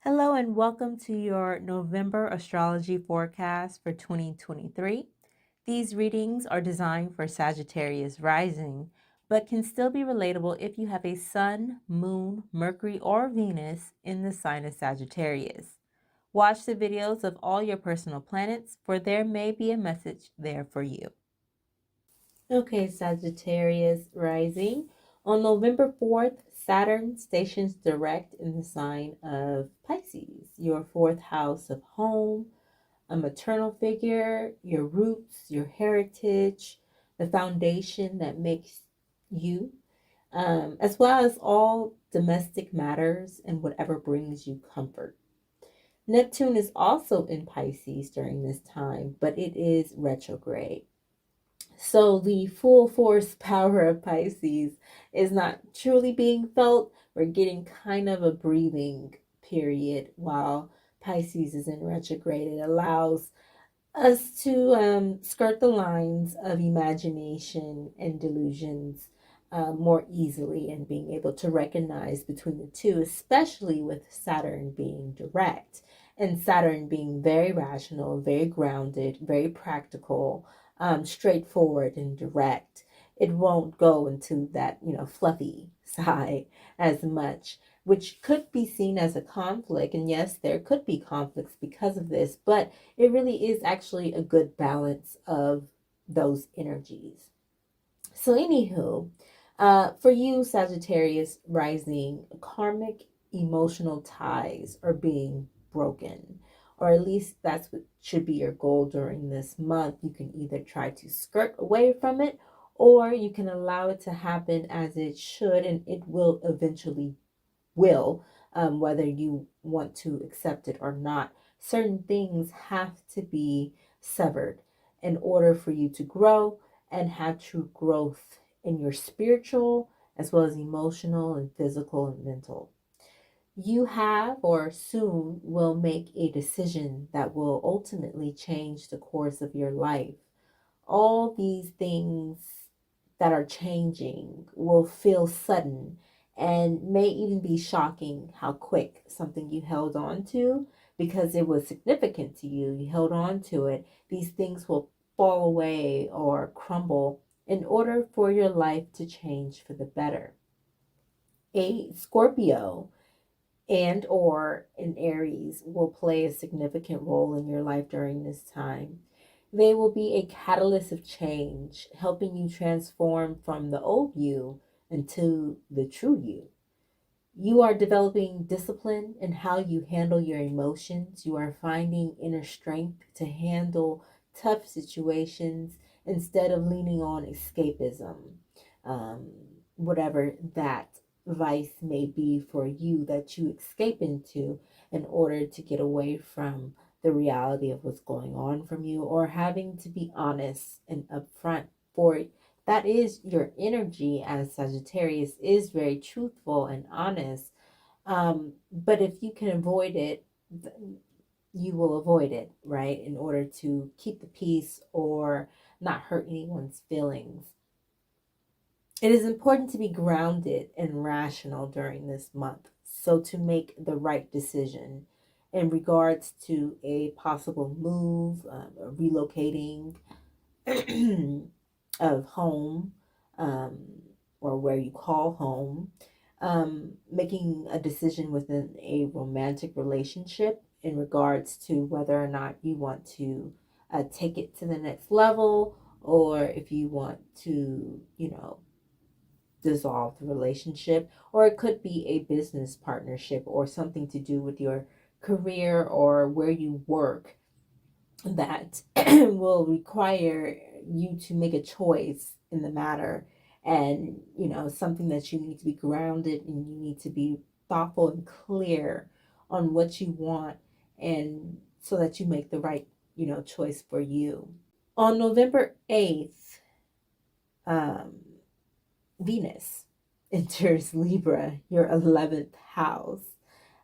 Hello and welcome to your November astrology forecast for 2023. These readings are designed for Sagittarius Rising, but can still be relatable if you have a Sun, Moon, Mercury, or Venus in the sign of Sagittarius. Watch the videos of all your personal planets, for there may be a message there for you. Okay, Sagittarius Rising. On November 4th, Saturn stations direct in the sign of Pisces, your fourth house of home, a maternal figure, your roots, your heritage, the foundation that makes you, as well as all domestic matters and whatever brings you comfort. Neptune is also in Pisces during this time, but it is retrograde. So the full force power of Pisces is not truly being felt. We're getting kind of a breathing period while Pisces is in retrograde. It allows us to skirt the lines of imagination and delusions more easily and being able to recognize between the two, especially with Saturn being direct and Saturn being very rational, very grounded, very practical, straightforward and direct. It won't go into that, fluffy side as much, which could be seen as a conflict. And yes, there could be conflicts because of this, but it really is actually a good balance of those energies. So, anywho, for you, Sagittarius rising, karmic emotional ties are being broken, or at least that's what should be your goal during this month. You can either try to skirt away from it, or you can allow it to happen as it should, and it will eventually whether you want to accept it or not. Certain things have to be severed in order for you to grow and have true growth in your spiritual as well as emotional and physical and mental. You have or soon will make a decision that will ultimately change the course of your life. All these things that are changing will feel sudden and may even be shocking how quick something you held on to because it was significant to you. You held on to it. These things will fall away or crumble in order for your life to change for the better. A Scorpio and or an Aries will play a significant role in your life during this time. They will be a catalyst of change, helping you transform from the old you into the true you. You are developing discipline in how you handle your emotions. You are finding inner strength to handle tough situations instead of leaning on escapism, um, whatever that vice may be for you that you escape into in order to get away from the reality of what's going on from you, or having to be honest and upfront for that is your energy, as Sagittarius is very truthful and honest. But if you can avoid it, you will avoid it, right? In order to keep the peace or not hurt anyone's feelings. It is important to be grounded and rational during this month. So to make the right decision in regards to a possible move, relocating, of home, um, or where you call home, making a decision within a romantic relationship in regards to whether or not you want to take it to the next level, or if you want to, dissolve the relationship, or it could be a business partnership or something to do with your career or where you work that will require you to make a choice in the matter, and something that you need to be grounded and you need to be thoughtful and clear on what you want, and so that you make the right choice for you. On November 8th, um, Venus enters Libra, your 11th house.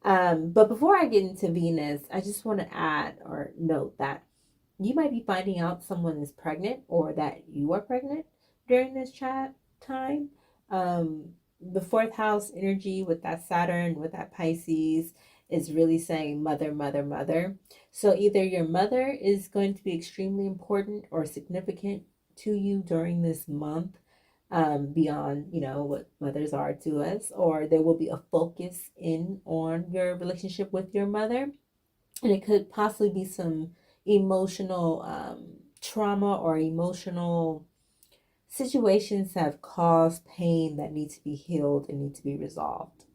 But before I get into Venus, I just want to add or note that you might be finding out someone is pregnant or that you are pregnant during this chat time. The fourth house energy with that Saturn, with that Pisces, is really saying mother, mother, mother. So either your mother is going to be extremely important or significant to you during this month, beyond, what mothers are to us, or there will be a focus in on your relationship with your mother. And it could possibly be some emotional trauma or emotional situations that have caused pain that need to be healed and need to be resolved.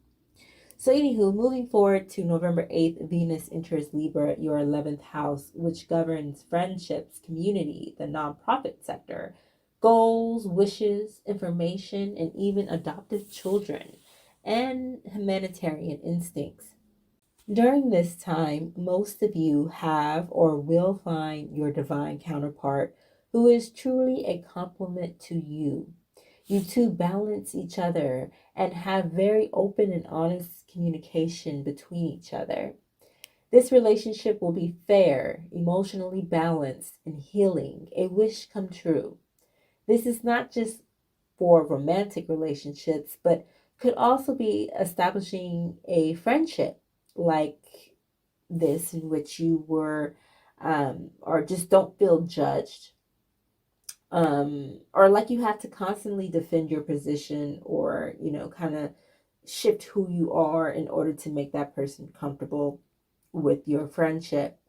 So, anywho, moving forward to November 8th, Venus enters Libra, your 11th house, which governs friendships, community, the nonprofit sector, goals, wishes, information, and even adoptive children, and humanitarian instincts. During this time, most of you have or will find your divine counterpart who is truly a complement to you. You two balance each other and have very open and honest communication between each other. This relationship will be fair, emotionally balanced, and healing, a wish come true. This is not just for romantic relationships, but could also be establishing a friendship like this, in which you were, or just don't feel judged, or like you have to constantly defend your position, or kind of shift who you are in order to make that person comfortable with your friendship.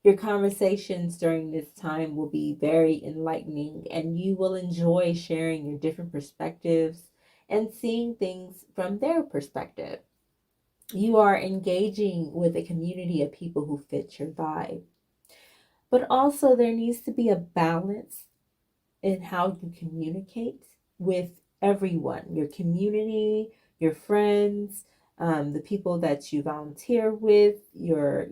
Your conversations during this time will be very enlightening, and you will enjoy sharing your different perspectives and seeing things from their perspective. You are engaging with a community of people who fit your vibe. But also, there needs to be a balance in how you communicate with everyone, your community, your friends, the people that you volunteer with, your,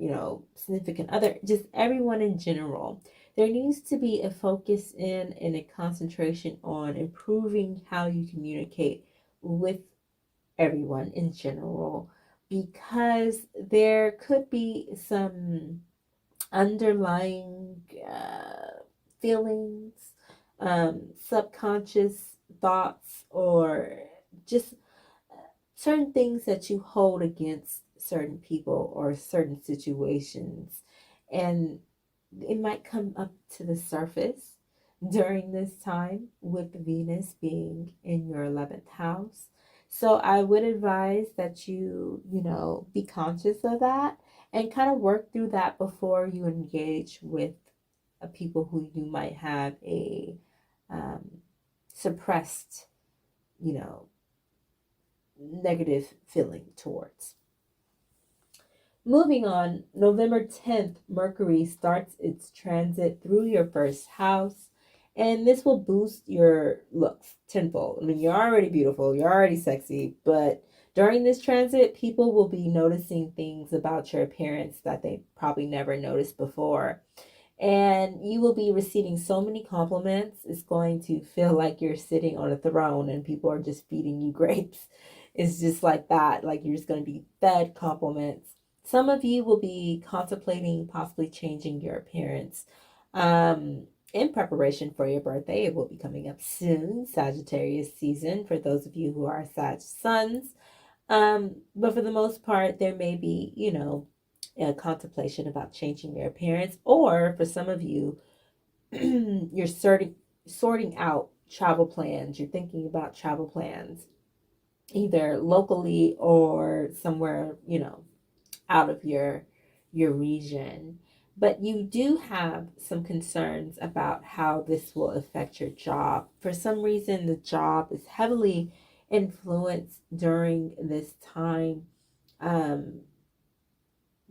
significant other, just everyone in general. There needs to be a focus in and a concentration on improving how you communicate with everyone in general, because there could be some underlying feelings, subconscious thoughts, or just certain things that you hold against certain people or certain situations. And it might come up to the surface during this time with Venus being in your 11th house. So I would advise that be conscious of that and kind of work through that before you engage with people who you might have a um, suppressed, you know, negative feeling towards. Moving on, November 10th, Mercury starts its transit through your first house, and this will boost your looks tenfold. I mean, you're already beautiful, you're already sexy, but during this transit, people will be noticing things about your appearance that they probably never noticed before. And you will be receiving so many compliments. It's going to feel like you're sitting on a throne and people are just feeding you grapes. It's just like that. Like you're just going to be fed compliments. Some of you will be contemplating possibly changing your appearance in preparation for your birthday. It will be coming up soon, Sagittarius season, for those of you who are Sag suns. But for the most part, there may be, a contemplation about changing your appearance, or for some of you, you're sorting out travel plans. You're thinking about travel plans, either locally or somewhere, out of your region. But you do have some concerns about how this will affect your job. For some reason, the job is heavily influenced during this time, um,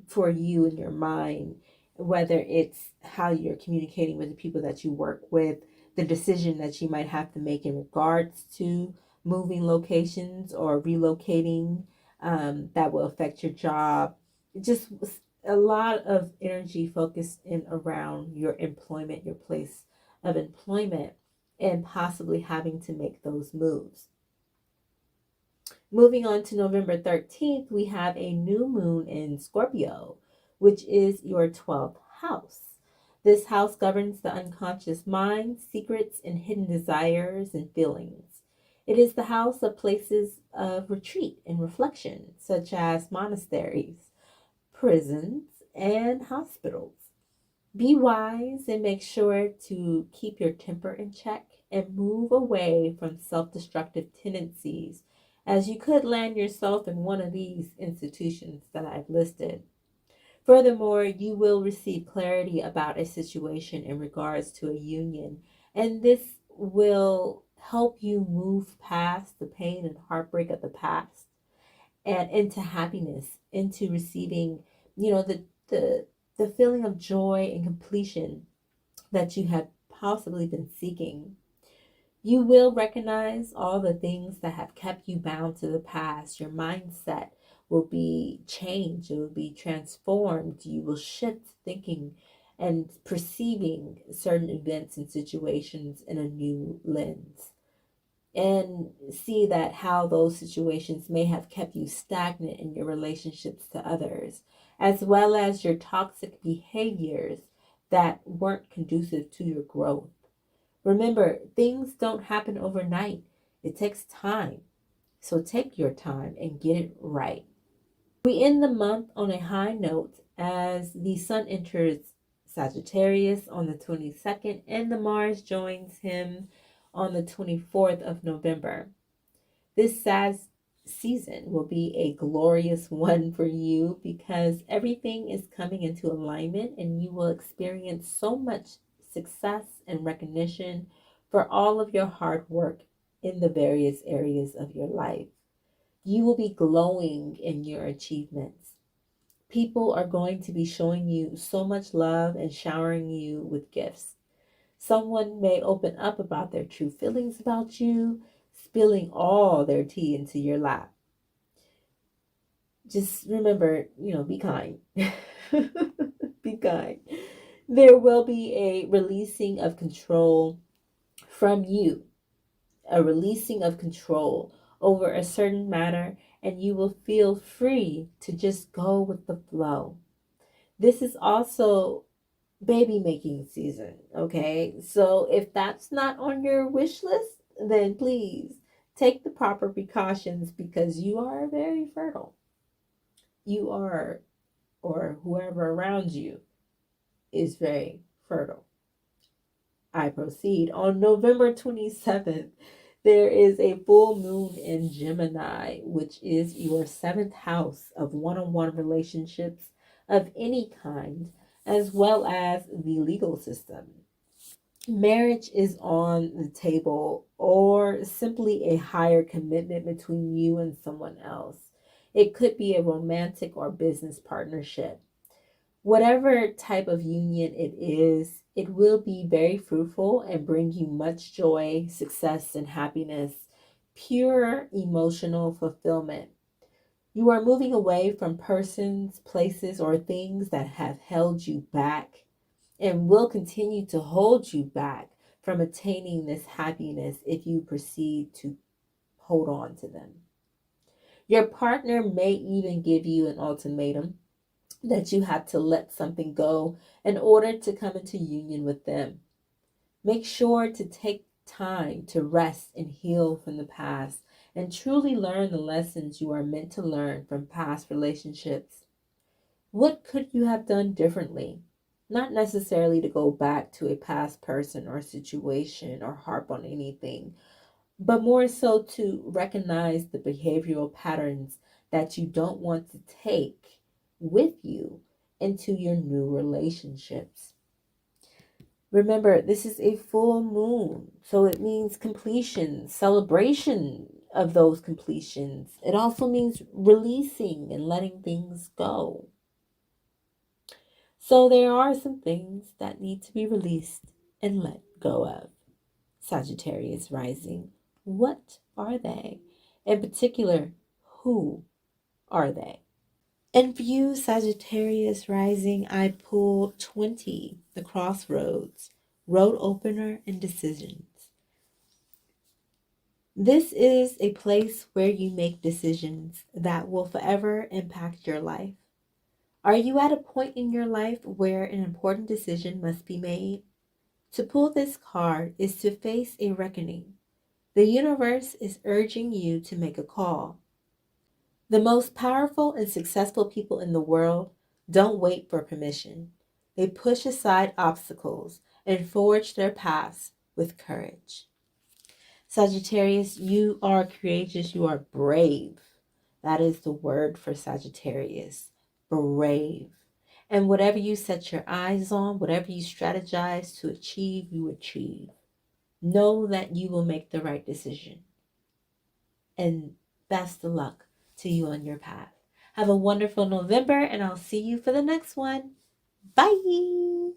for you in your mind, whether it's how you're communicating with the people that you work with, the decision that you might have to make in regards to moving locations or relocating, that will affect your job. Just a lot of energy focused in around your employment, your place of employment, and possibly having to make those moves. Moving on to November 13th, we have a new moon in Scorpio, which is your 12th house. This house governs the unconscious mind, secrets, and hidden desires and feelings. It is the house of places of retreat and reflection, such as monasteries, prisons, and hospitals. Be wise and make sure to keep your temper in check and move away from self destructive tendencies, as you could land yourself in one of these institutions that I've listed. Furthermore, you will receive clarity about a situation in regards to a union, and this will help you move past the pain and heartbreak of the past and into happiness, into receiving, you know, the feeling of joy and completion that you have possibly been seeking. You will recognize all the things that have kept you bound to the past. Your mindset will be changed, it will be transformed. You will shift thinking and perceiving certain events and situations in a new lens, and see that how those situations may have kept you stagnant in your relationships to others, as well as your toxic behaviors that weren't conducive to your growth. Remember, things don't happen overnight. It takes time. So take your time and get it right. We end the month on a high note as the Sun enters Sagittarius on the 22nd and the Mars joins him on the 24th of November. This Sag season will be a glorious one for you because everything is coming into alignment and you will experience so much success and recognition for all of your hard work in the various areas of your life. You will be glowing in your achievements. People are going to be showing you so much love and showering you with gifts. Someone may open up about their true feelings about you, spilling all their tea into your lap. Just remember, be kind. Be kind. There will be a releasing of control from you, a releasing of control over a certain matter, and you will feel free to just go with the flow. This is also baby making season, okay? So if that's not on your wish list, then please take the proper precautions because you are very fertile. You are, or whoever around you is very fertile. I proceed. On November 27th, there is a full moon in Gemini, which is your seventh house of one on one relationships of any kind, as well as the legal system. Marriage is on the table, or simply a higher commitment between you and someone else. It could be a romantic or business partnership. Whatever type of union it is, it will be very fruitful and bring you much joy, success, and happiness, pure emotional fulfillment. You are moving away from persons, places, or things that have held you back and will continue to hold you back from attaining this happiness if you proceed to hold on to them. Your partner may even give you an ultimatum that you have to let something go in order to come into union with them. Make sure to take time to rest and heal from the past and truly learn the lessons you are meant to learn from past relationships. What could you have done differently? Not necessarily to go back to a past person or situation or harp on anything, but more so to recognize the behavioral patterns that you don't want to take with you into your new relationships. Remember, this is a full moon, so it means completion, celebration of those completions. It also means releasing and letting things go. So there are some things that need to be released and let go of. Sagittarius rising. What are they? In particular, who are they? In view, Sagittarius rising, I pulled 20, the crossroads, road opener, and decisions. This is a place where you make decisions that will forever impact your life. Are you at a point in your life where an important decision must be made? To pull this card is to face a reckoning. The universe is urging you to make a call. The most powerful and successful people in the world don't wait for permission. They push aside obstacles and forge their paths with courage. Sagittarius, you are courageous, you are brave. That is the word for Sagittarius, brave. And whatever you set your eyes on, whatever you strategize to achieve, you achieve. Know that you will make the right decision. And best of luck to you on your path. Have a wonderful November, and I'll see you for the next one. Bye.